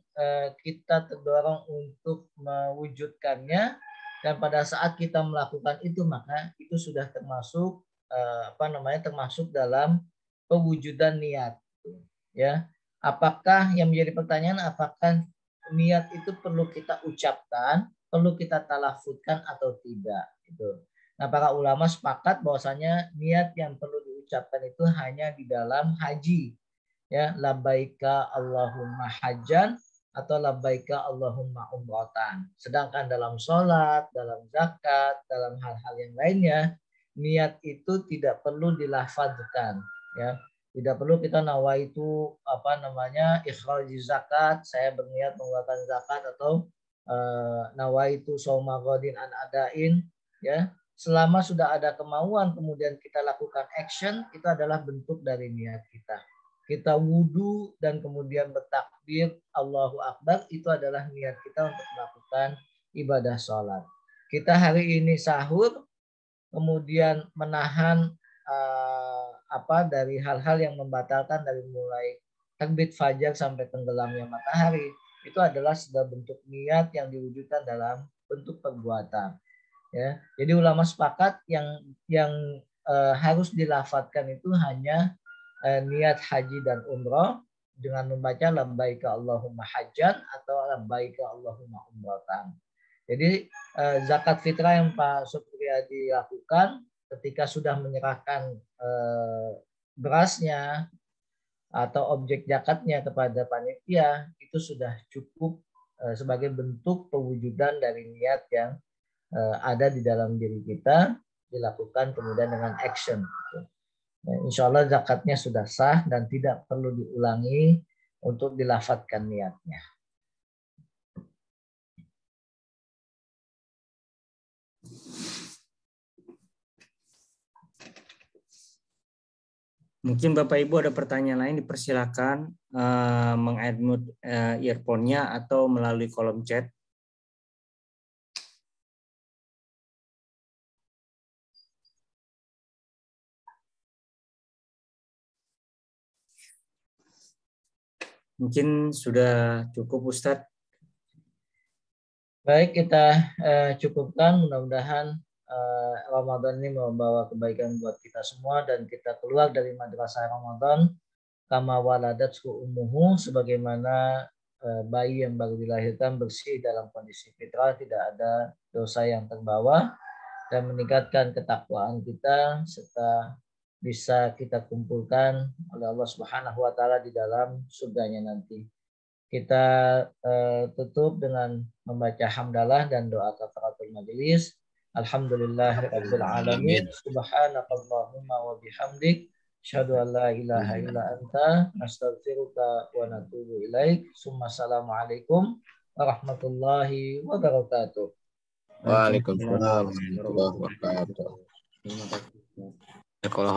kita terdorong untuk mewujudkannya dan pada saat kita melakukan itu maka itu sudah termasuk apa namanya? Termasuk dalam pewujudan niat, ya. Apakah yang menjadi pertanyaan apakah niat itu perlu kita ucapkan, perlu kita talafutkan atau tidak gitu. Nah, para ulama sepakat bahwasanya niat yang perlu diucapkan itu hanya di dalam haji. Ya, labbaika Allahumma hajjan atau labbaika Allahumma umratan. Sedangkan dalam sholat, dalam zakat, dalam hal-hal yang lainnya, niat itu tidak perlu dilafadzkan, ya. Tidak perlu kita nawaitu apa namanya ikhraj zakat, saya berniat mengeluarkan zakat atau nawaitu shauma ghadin an adain, ya. Selama sudah ada kemauan kemudian kita lakukan action, itu adalah bentuk dari niat kita. Kita wudhu dan kemudian bertakbir Allahu Akbar, itu adalah niat kita untuk melakukan ibadah sholat. Kita hari ini sahur, kemudian menahan apa dari hal-hal yang membatalkan dari mulai terbit fajar sampai tenggelamnya matahari, itu adalah sudah bentuk niat yang diwujudkan dalam bentuk perbuatan. Ya, jadi ulama sepakat yang harus dilafadzkan itu hanya niat haji dan umroh dengan membaca labbaika Allahumma hajjan atau labbaika Allahumma umratan. Jadi zakat fitrah yang Pak Supriyadi lakukan ketika sudah menyerahkan berasnya atau objek zakatnya kepada panitia itu sudah cukup sebagai bentuk pewujudan dari niat yang ada di dalam diri kita, dilakukan kemudian dengan action. Insya Allah zakatnya sudah sah dan tidak perlu diulangi untuk dilafadzkan niatnya. Mungkin Bapak Ibu ada pertanyaan lain, dipersilakan meng-unmute earphone-nya atau melalui kolom chat. Mungkin sudah cukup Ustadz. Baik, kita cukupkan. Mudah-mudahan Ramadan ini membawa kebaikan buat kita semua dan kita keluar dari madrasah Ramadan kama waladatsku ummuhu, sebagaimana bayi yang baru dilahirkan bersih dalam kondisi fitrah, tidak ada dosa yang terbawa, dan meningkatkan ketakwaan kita serta bisa kita kumpulkan oleh Allah Subhanahu wa taala di dalam surganya nanti. Kita tutup dengan membaca hamdalah dan doa kafaratul majelis. Alhamdulillahirabbil alamin. Subhanakallahumma wa bihamdik, asyhadu an la ilaha illa anta, nastaghfiruka wa natubu ilaik. Assalamualaikum warahmatullahi wabarakatuh. Waalaikumsalam warahmatullahi wabarakatuh. Terima kasih.